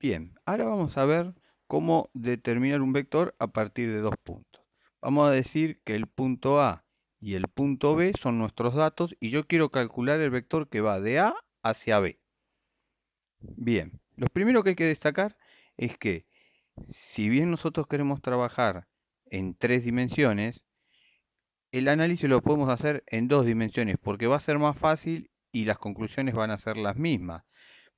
Bien, ahora vamos a ver cómo determinar un vector a partir de dos puntos. Vamos a decir que el punto A y el punto B son nuestros datos y yo quiero calcular el vector que va de A hacia B. Bien, lo primero que hay que destacar es que si bien nosotros queremos trabajar en tres dimensiones, el análisis lo podemos hacer en dos dimensiones porque va a ser más fácil y las conclusiones van a ser las mismas.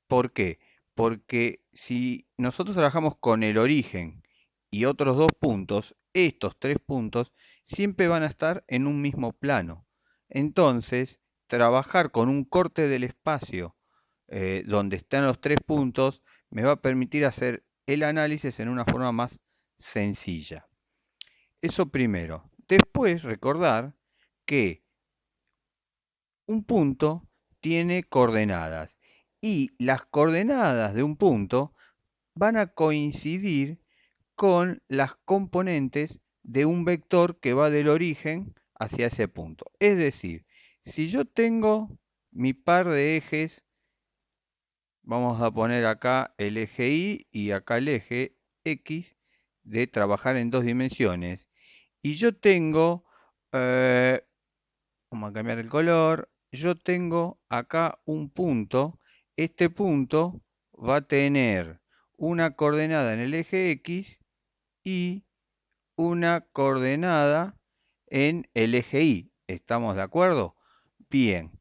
¿Por qué? Porque si nosotros trabajamos con el origen y otros dos puntos, estos tres puntos siempre van a estar en un mismo plano. Entonces, trabajar con un corte del espacio donde están los tres puntos me va a permitir hacer el análisis en una forma más sencilla. Eso primero. Después, recordar que un punto tiene coordenadas y las coordenadas de un punto van a coincidir con las componentes de un vector que va del origen hacia ese punto. Es decir, si yo tengo mi par de ejes, vamos a poner acá el eje Y y acá el eje X, de trabajar en dos dimensiones, y yo tengo, eh, vamos a cambiar el color, yo tengo acá un punto, este punto va a tener una coordenada en el eje X y una coordenada en el eje Y. ¿Estamos de acuerdo? Bien.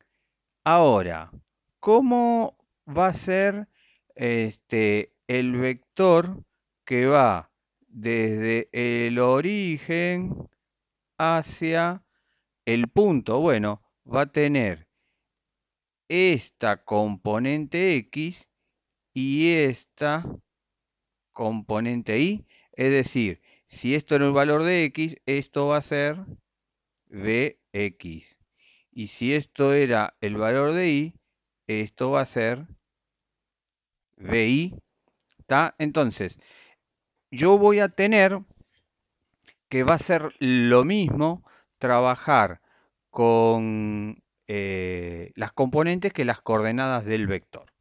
Ahora, ¿cómo va a ser el vector que va desde el origen hacia el punto? Bueno, va a tener esta componente X y esta componente Y. Es decir, si esto era el valor de X, esto va a ser Vx. Y si esto era el valor de Y, esto va a ser VI. ¿Está? Entonces, yo voy a tener que va a ser lo mismo trabajar con las componentes que las coordenadas del vector.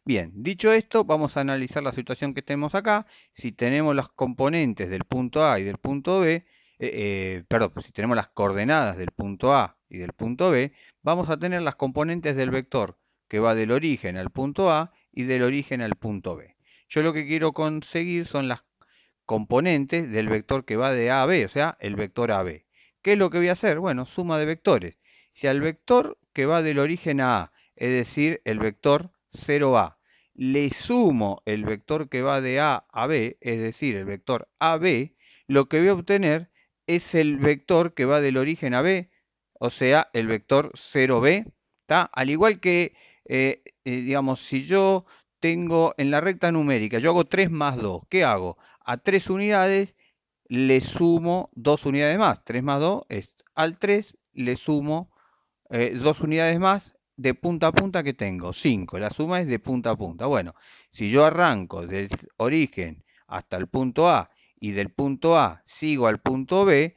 Bien, dicho esto, vamos a analizar la situación que tenemos acá. Si tenemos las componentes del punto A y del punto B, perdón, si tenemos las coordenadas del punto A y del punto B, vamos a tener las componentes del vector que va del origen al punto A y del origen al punto B. Yo lo que quiero conseguir son las componentes del vector que va de A a B, o sea, el vector AB. ¿Qué es lo que voy a hacer? Bueno, suma de vectores. Si al vector que va del origen a A, es decir, el vector 0A, le sumo el vector que va de A a B, es decir, el vector AB, lo que voy a obtener es el vector que va del origen a B, o sea, el vector 0B, ¿tá? Al igual que, digamos, si yo tengo en la recta numérica, yo hago 3 más 2, ¿qué hago? A 3 unidades le sumo 2 unidades más. 3 más 2 es al 3, le sumo 2 unidades más de punta a punta que tengo, 5. La suma es de punta a punta. Bueno, si yo arranco del origen hasta el punto A y del punto A sigo al punto B,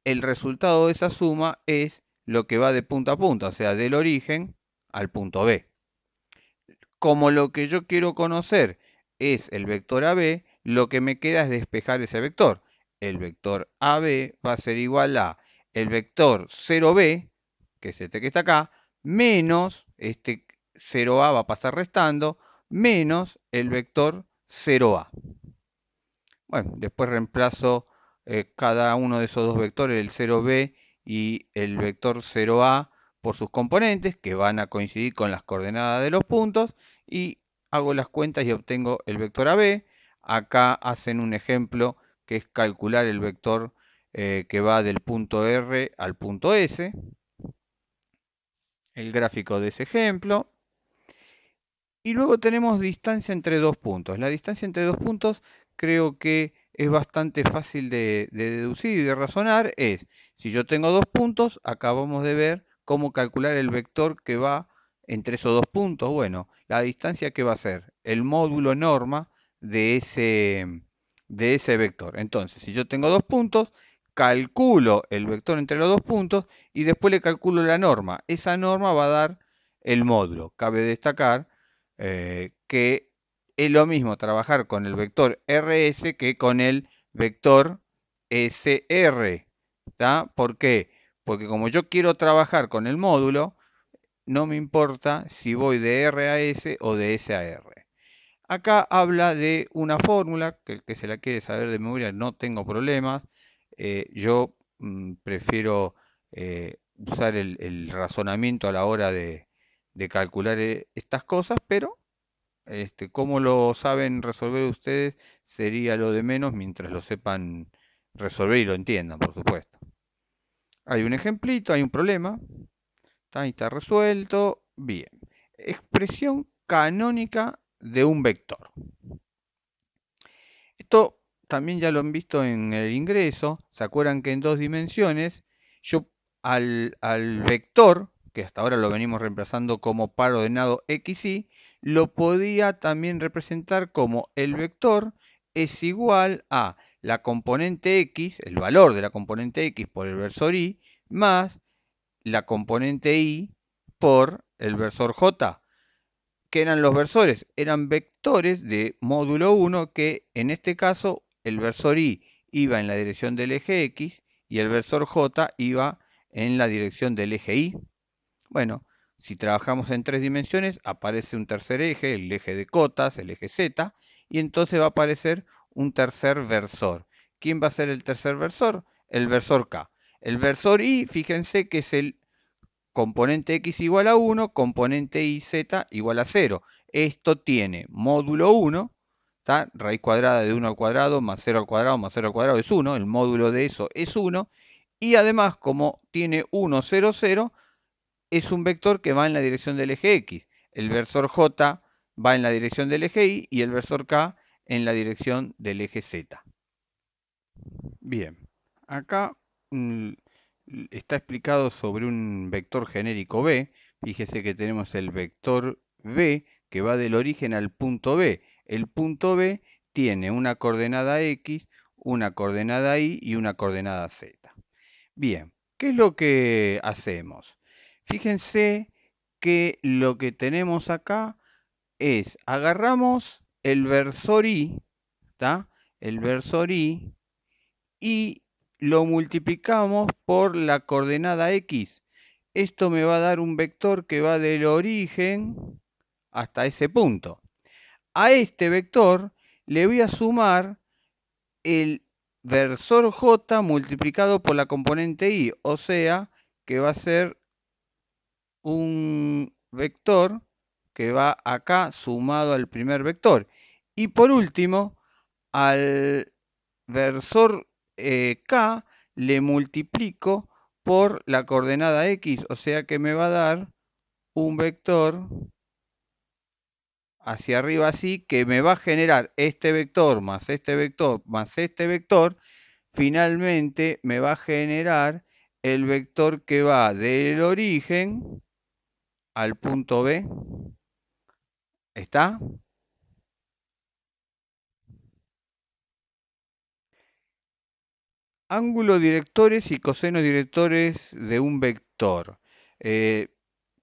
el resultado de esa suma es lo que va de punta a punta, o sea, del origen al punto B. Como lo que yo quiero conocer es el vector AB, lo que me queda es despejar ese vector. El vector AB va a ser igual a el vector 0B, que es este que está acá, menos este 0A va a pasar restando, menos el vector 0A. Bueno, después reemplazo cada uno de esos dos vectores, el 0b y el vector 0a, por sus componentes, que van a coincidir con las coordenadas de los puntos, y hago las cuentas y obtengo el vector AB. Acá hacen un ejemplo que es calcular el vector que va del punto R al punto S, el gráfico de ese ejemplo. Y luego tenemos distancia entre dos puntos. La distancia entre dos puntos creo que es bastante fácil de deducir y de razonar. Si yo tengo dos puntos, acabamos de ver cómo calcular el vector que va entre esos dos puntos. Bueno, la distancia que va a ser el módulo norma de ese vector. Entonces, si yo tengo dos puntos, calculo el vector entre los dos puntos y después le calculo la norma. Esa norma va a dar el módulo. Cabe destacar que es lo mismo trabajar con el vector RS que con el vector SR. ¿Está? ¿Por qué? Porque como yo quiero trabajar con el módulo, no me importa si voy de R a S o de S a R. Acá habla de una fórmula, que el que se la quiere saber de memoria no tengo problemas. Yo prefiero usar el razonamiento a la hora de calcular estas cosas, pero cómo lo saben resolver ustedes sería lo de menos mientras lo sepan resolver y lo entiendan, por supuesto. Hay un ejemplito, hay un problema, ahí está resuelto. Bien. Expresión canónica de un vector. Esto también ya lo han visto en el ingreso. ¿Se acuerdan que en dos dimensiones yo al vector, que hasta ahora lo venimos reemplazando como par ordenado XY, lo podía también representar como el vector es igual a la componente X, el valor de la componente X por el versor Y, más la componente Y por el versor J. ¿Qué eran los versores? Eran vectores de módulo 1 que en este caso el versor Y iba en la dirección del eje X y el versor J iba en la dirección del eje Y. Bueno, si trabajamos en tres dimensiones aparece un tercer eje, el eje de cotas, el eje Z, y entonces va a aparecer un tercer versor. ¿Quién va a ser el tercer versor? El versor K. El versor Y, fíjense que es el componente X igual a 1, componente Y, Z igual a 0. Esto tiene módulo 1, ¿tá? Raíz cuadrada de 1 al cuadrado más 0 al cuadrado más 0 al cuadrado es 1, el módulo de eso es 1, y además como tiene 1, 0, 0, es un vector que va en la dirección del eje X. El versor J va en la dirección del eje Y y el versor K en la dirección del eje Z. Bien, acá está explicado sobre un vector genérico B. Fíjese que tenemos el vector B que va del origen al punto B. El punto B tiene una coordenada X, una coordenada Y y una coordenada Z. Bien, ¿qué es lo que hacemos? Fíjense que lo que tenemos acá es, agarramos el versor Y, ¿tá? El versor y lo multiplicamos por la coordenada X. Esto me va a dar un vector que va del origen hasta ese punto. A este vector le voy a sumar el versor J multiplicado por la componente Y, o sea que va a ser un vector que va acá sumado al primer vector. Y por último, al versor K le multiplico por la coordenada X, o sea que me va a dar un vector hacia arriba así, que me va a generar este vector más este vector más este vector, finalmente me va a generar el vector que va del origen al punto B. ¿Está? Ángulos directores y cosenos directores de un vector. Eh,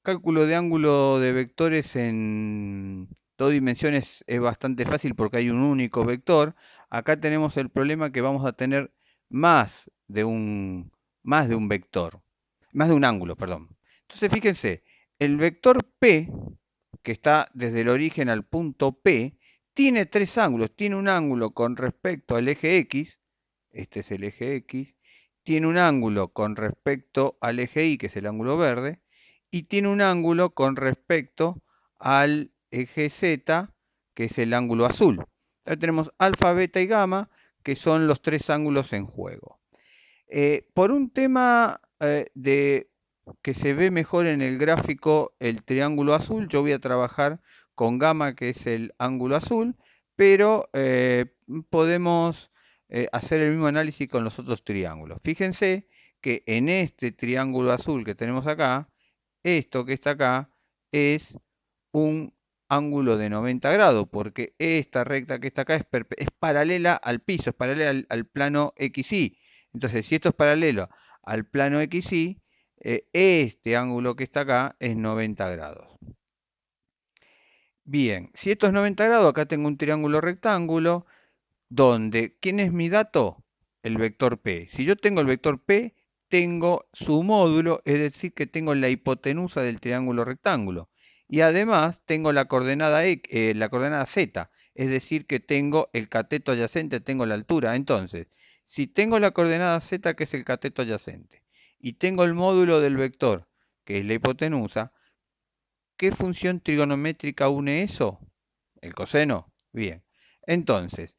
Cálculo de ángulo de vectores en dos dimensiones es bastante fácil porque hay un único vector. Acá tenemos el problema que vamos a tener más de más de un vector, más de un ángulo, perdón. Entonces fíjense, el vector P, que está desde el origen al punto P, tiene tres ángulos. Tiene un ángulo con respecto al eje X, este es el eje X, tiene un ángulo con respecto al eje Y, que es el ángulo verde, y tiene un ángulo con respecto al eje Z, que es el ángulo azul. Ahora tenemos alfa, beta y gamma, que son los tres ángulos en juego. Por un tema de que se ve mejor en el gráfico el triángulo azul, yo voy a trabajar con gamma, que es el ángulo azul, pero podemos hacer el mismo análisis con los otros triángulos. Fíjense que en este triángulo azul que tenemos acá, esto que está acá es un ángulo de 90 grados, porque esta recta que está acá es paralela al piso, es paralela al plano XY. Entonces, si esto es paralelo al plano XY, este ángulo que está acá es 90 grados. Bien, si esto es 90 grados, acá tengo un triángulo rectángulo donde, ¿quién es mi dato? El vector P. Si yo tengo el vector P, tengo su módulo, es decir, que tengo la hipotenusa del triángulo rectángulo. Y además tengo la coordenada, la coordenada Z, es decir, que tengo el cateto adyacente, tengo la altura. Entonces, si tengo la coordenada Z, que es el cateto adyacente, y tengo el módulo del vector, que es la hipotenusa, ¿qué función trigonométrica une eso? El coseno. Bien. Entonces,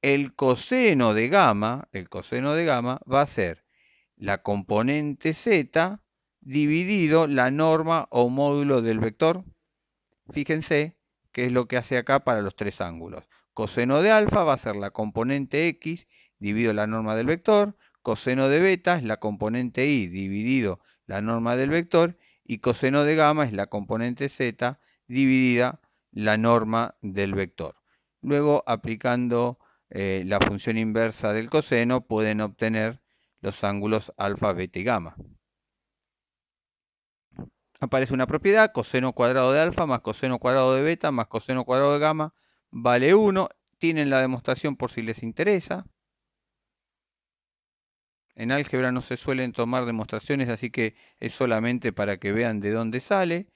el coseno de gamma va a ser la componente z dividido la norma o módulo del vector. Fíjense qué es lo que hace acá para los tres ángulos. Coseno de alfa va a ser la componente x dividido la norma del vector. Coseno de beta es la componente y dividido la norma del vector. Y coseno de gamma es la componente z dividida la norma del vector. Luego, aplicando la función inversa del coseno, pueden obtener los ángulos alfa, beta y gamma. Aparece una propiedad, coseno cuadrado de alfa más coseno cuadrado de beta más coseno cuadrado de gamma vale 1. Tienen la demostración por si les interesa. En álgebra no se suelen tomar demostraciones, así que es solamente para que vean de dónde sale.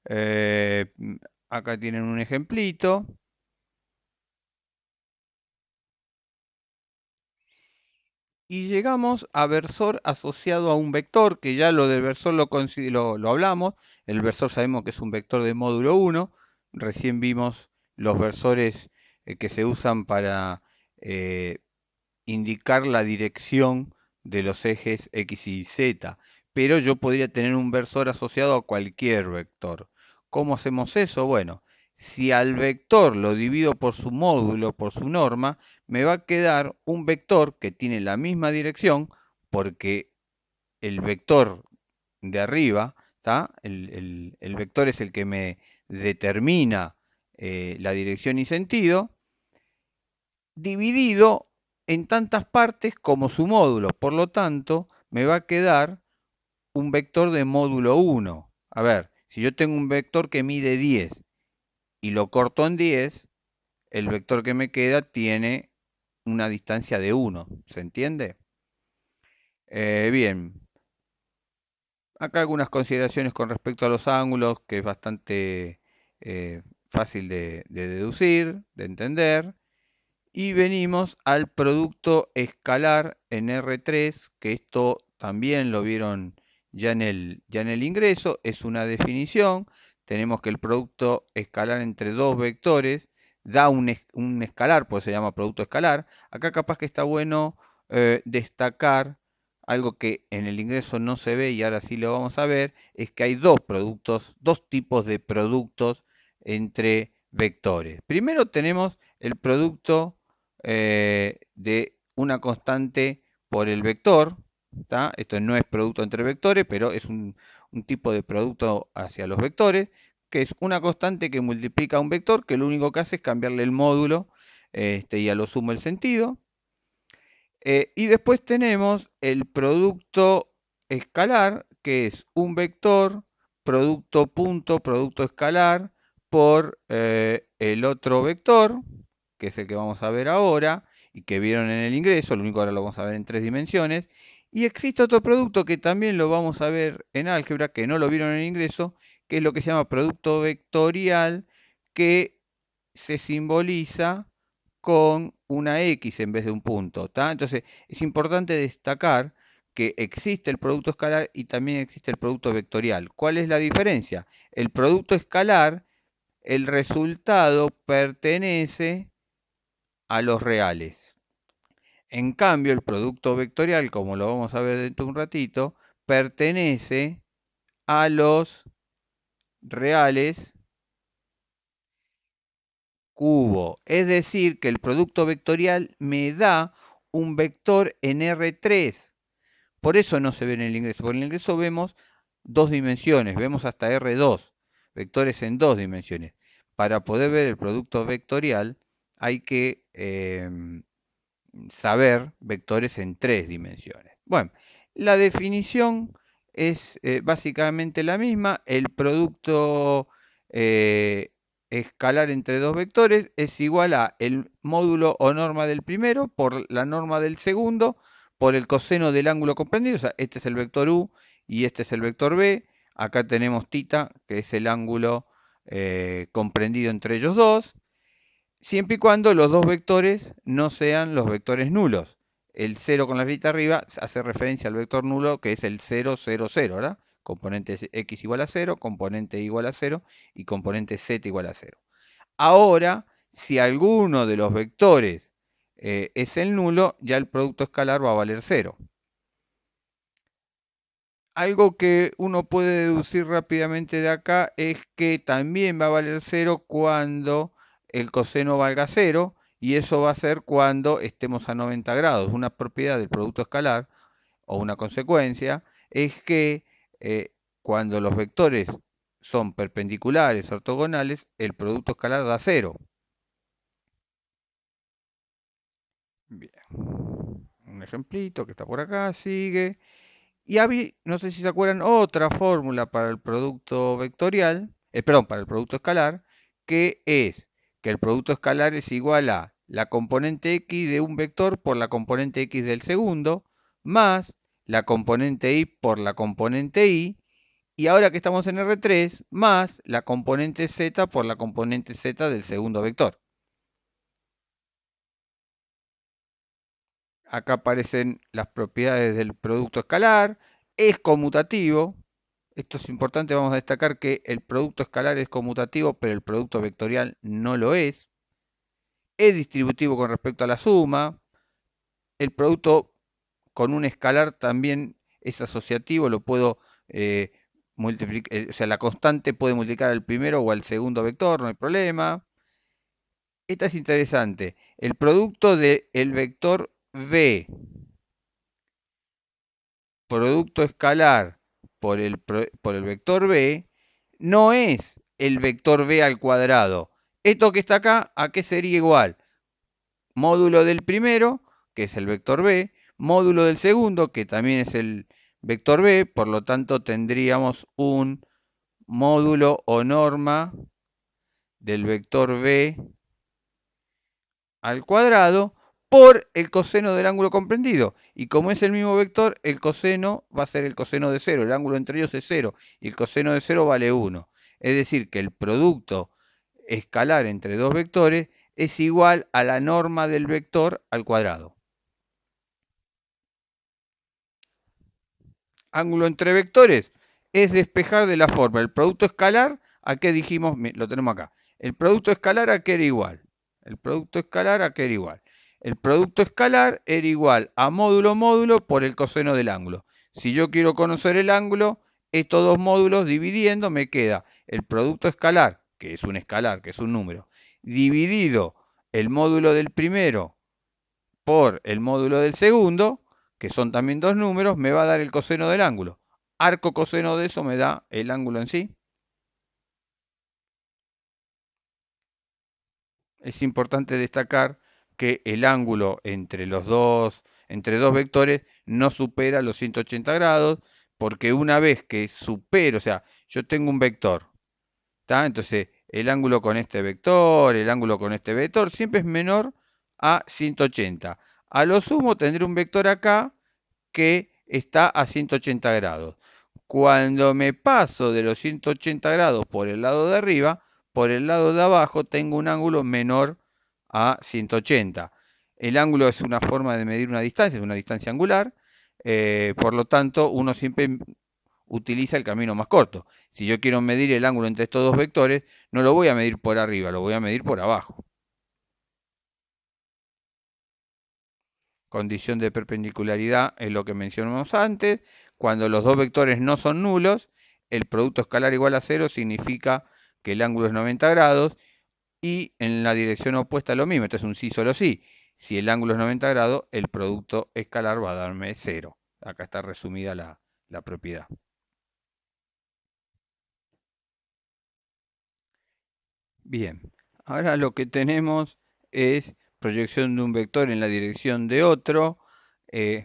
Eh, Acá tienen un ejemplito. Y llegamos a versor asociado a un vector, que ya lo del versor lo hablamos. El versor sabemos que es un vector de módulo 1. Recién vimos los versores que se usan para eh, indicar la dirección de los ejes X y Z. Pero yo podría tener un versor asociado a cualquier vector. ¿Cómo hacemos eso? Bueno, si al vector lo divido por su módulo, por su norma, me va a quedar un vector que tiene la misma dirección, porque el vector de arriba, ¿tá? El vector es el que me determina la dirección y sentido, dividido en tantas partes como su módulo. Por lo tanto, me va a quedar un vector de módulo 1. A ver, si yo tengo un vector que mide 10 y lo corto en 10, el vector que me queda tiene una distancia de 1. ¿Se entiende? Bien, acá algunas consideraciones con respecto a los ángulos, que es bastante fácil de deducir, de entender. Y venimos al producto escalar en R3, que esto también lo vieron ya en el ingreso, es una definición. Tenemos que el producto escalar entre dos vectores da un escalar, pues se llama producto escalar. Acá capaz que está bueno destacar algo que en el ingreso no se ve y ahora sí lo vamos a ver, es que hay dos productos, dos tipos de productos entre vectores. Primero tenemos el producto de una constante por el vector. ¿Tá? Esto no es producto entre vectores, pero es un tipo de producto hacia los vectores, que es una constante que multiplica un vector, que lo único que hace es cambiarle el módulo y a lo sumo el sentido. Y después tenemos el producto escalar, que es un vector, producto punto, producto escalar, por el otro vector, que es el que vamos a ver ahora, y que vieron en el ingreso, lo único que ahora lo vamos a ver en tres dimensiones. Y existe otro producto que también lo vamos a ver en álgebra, que no lo vieron en el ingreso, que es lo que se llama producto vectorial, que se simboliza con una X en vez de un punto, ¿tá? Entonces, es importante destacar que existe el producto escalar y también existe el producto vectorial. ¿Cuál es la diferencia? El producto escalar, el resultado pertenece a los reales. En cambio, el producto vectorial, como lo vamos a ver dentro de un ratito, pertenece a los reales cubo. Es decir, que el producto vectorial me da un vector en R3. Por eso no se ve en el ingreso. Porque en el ingreso vemos dos dimensiones, vemos hasta R2, vectores en dos dimensiones. Para poder ver el producto vectorial hay que saber vectores en tres dimensiones. Bueno, la definición es básicamente la misma. El producto escalar entre dos vectores es igual a el módulo o norma del primero por la norma del segundo por el coseno del ángulo comprendido. O sea, este es el vector u y este es el vector b. Acá tenemos θ, que es el ángulo comprendido entre ellos dos, siempre y cuando los dos vectores no sean los vectores nulos. El 0 con la flechita arriba hace referencia al vector nulo, que es el 0, 0, 0, ¿verdad? Componente x igual a 0, componente y igual a 0 y componente z igual a 0. Ahora, si alguno de los vectores es el nulo, ya el producto escalar va a valer 0. Algo que uno puede deducir rápidamente de acá es que también va a valer 0 cuando el coseno valga 0, y eso va a ser cuando estemos a 90 grados. Una propiedad del producto escalar o una consecuencia es que cuando los vectores son perpendiculares, ortogonales, el producto escalar da 0. Bien. Un ejemplito que está por acá, sigue. Y había, no sé si se acuerdan, otra fórmula para el producto vectorial, perdón, para el producto escalar, que es que el producto escalar es igual a la componente x de un vector por la componente x del segundo, más la componente y por la componente y, y ahora que estamos en R3, más la componente z por la componente z del segundo vector. Acá aparecen las propiedades del producto escalar, es conmutativo. Esto es importante, vamos a destacar que el producto escalar es conmutativo, pero el producto vectorial no lo es. Es distributivo con respecto a la suma. El producto con un escalar también es asociativo, lo puedo multiplicar, o sea, la constante puede multiplicar al primero o al segundo vector, no hay problema. Esta es interesante. El producto del vector v, producto escalar por el vector b, no es el vector b al cuadrado. Esto que está acá, ¿a qué sería igual? Módulo del primero, que es el vector b, módulo del segundo, que también es el vector b, por lo tanto tendríamos un módulo o norma del vector b al cuadrado por el coseno del ángulo comprendido. Y como es el mismo vector, el coseno va a ser el coseno de 0. El ángulo entre ellos es 0 y el coseno de 0 vale 1. Es decir, que el producto escalar entre dos vectores es igual a la norma del vector al cuadrado. Ángulo entre vectores es despejar de la forma. El producto escalar, ¿a qué dijimos? Lo tenemos acá. El producto escalar, ¿a qué era igual? El producto escalar, ¿a qué era igual? El producto escalar era igual a módulo módulo por el coseno del ángulo. Si yo quiero conocer el ángulo, estos dos módulos dividiendo me queda el producto escalar, que es un escalar, que es un número, dividido el módulo del primero por el módulo del segundo, que son también dos números, me va a dar el coseno del ángulo. Arco coseno de eso me da el ángulo en sí. Es importante destacar que el ángulo entre dos vectores no supera los 180 grados, porque una vez que supero, o sea, yo tengo un vector, ¿tá? Entonces el ángulo con este vector, el ángulo con este vector, siempre es menor a 180. A lo sumo tendré un vector acá que está a 180 grados. Cuando me paso de los 180 grados por el lado de arriba, por el lado de abajo tengo un ángulo menor a 180. El ángulo es una forma de medir una distancia, es una distancia angular, por lo tanto uno siempre utiliza el camino más corto. Si yo quiero medir el ángulo entre estos dos vectores, no lo voy a medir por arriba, lo voy a medir por abajo. Condición de perpendicularidad es lo que mencionamos antes. Cuando los dos vectores no son nulos, el producto escalar igual a 0 significa que el ángulo es 90 grados, y en la dirección opuesta lo mismo. Esto es un sí solo sí. Si el ángulo es 90 grados, el producto escalar va a darme 0. Acá está resumida la propiedad. Bien, ahora lo que tenemos es proyección de un vector en la dirección de otro. Eh,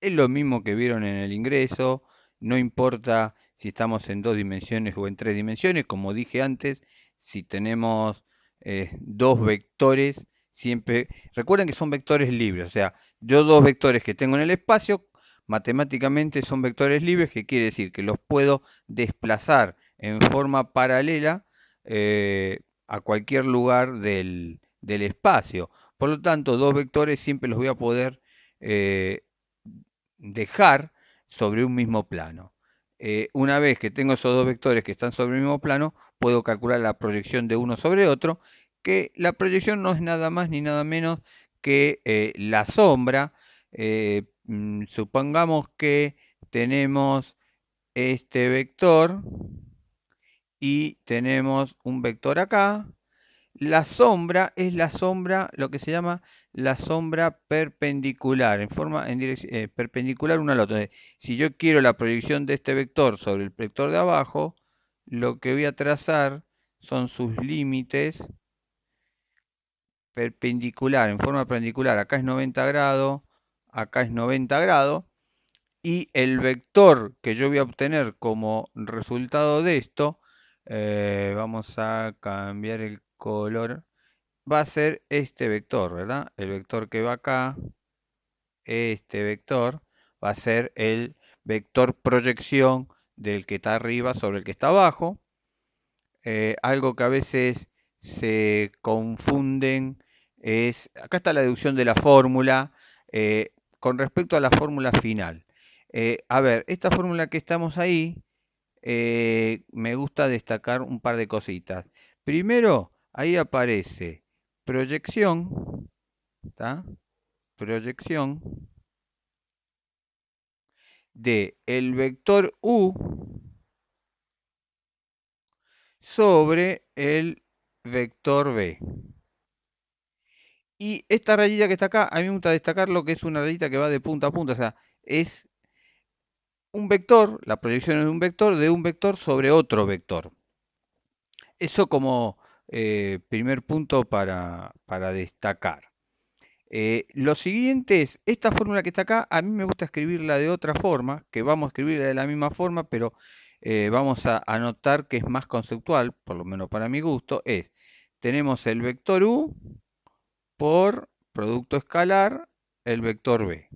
Es lo mismo que vieron en el ingreso, no importa si estamos en dos dimensiones o en tres dimensiones, como dije antes, si tenemos dos vectores, siempre, recuerden que son vectores libres, o sea, yo dos vectores que tengo en el espacio, matemáticamente son vectores libres, que quiere decir que los puedo desplazar en forma paralela a cualquier lugar del espacio. Por lo tanto, dos vectores siempre los voy a poder eh, dejar sobre un mismo plano. Una vez que tengo esos dos vectores que están sobre el mismo plano, puedo calcular la proyección de uno sobre otro, que la proyección no es nada más ni nada menos que la sombra. Supongamos que tenemos este vector y tenemos un vector acá. La sombra es la sombra, lo que se llama la sombra perpendicular, en forma en dirección, perpendicular uno al otro. Si yo quiero la proyección de este vector sobre el vector de abajo, lo que voy a trazar son sus límites perpendicular, en forma perpendicular. Acá es 90 grados, acá es 90 grados. Y el vector que yo voy a obtener como resultado de esto, vamos a cambiar el color, va a ser este vector, ¿verdad? El vector que va acá, este vector, va a ser el vector proyección del que está arriba sobre el que está abajo. Algo que a veces se confunden es, acá está la deducción de la fórmula con respecto a la fórmula final. A ver, esta fórmula que estamos ahí, me gusta destacar un par de cositas. Primero, ahí aparece proyección, ¿tá? Proyección de el vector u sobre el vector b. Y esta rayita que está acá, a mí me gusta destacar lo que es una rayita que va de punta a punta, o sea, es un vector, la proyección de un vector sobre otro vector. Eso como primer punto para destacar. Lo siguiente es, esta fórmula que está acá, a mí me gusta escribirla de otra forma, que vamos a escribirla de la misma forma, pero vamos a anotar que es más conceptual, por lo menos para mi gusto, es, tenemos el vector u por producto escalar, el vector b,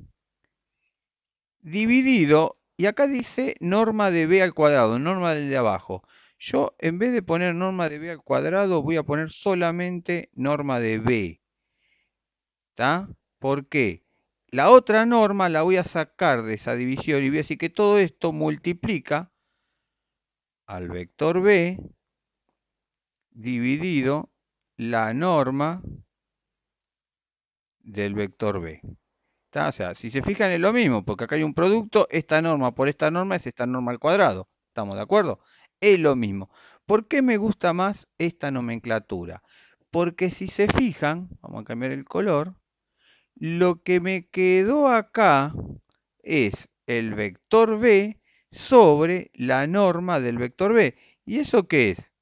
dividido, y acá dice norma de b al cuadrado, norma del de abajo. Yo, en vez de poner norma de b al cuadrado, voy a poner solamente norma de b. ¿Está? ¿Por qué? La otra norma la voy a sacar de esa división y voy a decir que todo esto multiplica al vector b dividido la norma del vector b. ¿Está? O sea, si se fijan es lo mismo, porque acá hay un producto, esta norma por esta norma es esta norma al cuadrado. ¿Estamos de acuerdo? Es lo mismo. ¿Por qué me gusta más esta nomenclatura? Porque si se fijan, vamos a cambiar el color, lo que me quedó acá es el vector b sobre la norma del vector b. ¿Y eso qué es?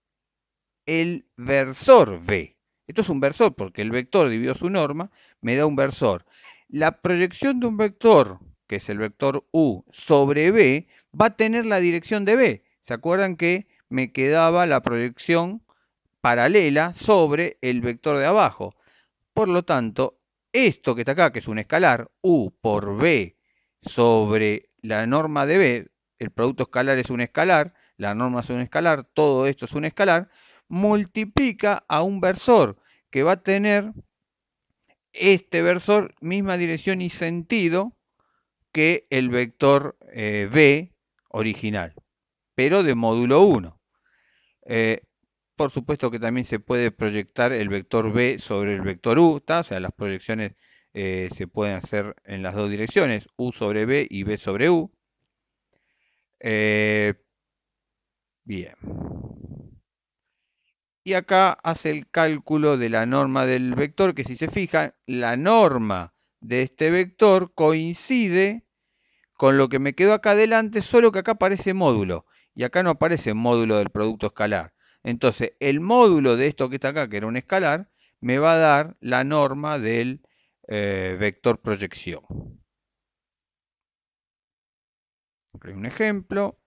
El versor b. Esto es un versor porque el vector dividido su norma me da un versor. La proyección de un vector, que es el vector u, sobre b, va a tener la dirección de b. ¿Se acuerdan que me quedaba la proyección paralela sobre el vector de abajo? Por lo tanto, esto que está acá, que es un escalar, u por b sobre la norma de b, el producto escalar es un escalar, la norma es un escalar, todo esto es un escalar, multiplica a un versor que va a tener este versor misma dirección y sentido que el vector b original, pero de módulo 1. Por supuesto que también se puede proyectar el vector b sobre el vector u, ¿tá? O sea, las proyecciones se pueden hacer en las dos direcciones, u sobre b y b sobre u. Eh, bien. Y acá hace el cálculo de la norma del vector, que si se fijan, la norma de este vector coincide con lo que me quedó acá adelante, solo que acá aparece módulo. Y acá no aparece módulo del producto escalar. Entonces, el módulo de esto que está acá, que era un escalar, me va a dar la norma del vector proyección. Un ejemplo.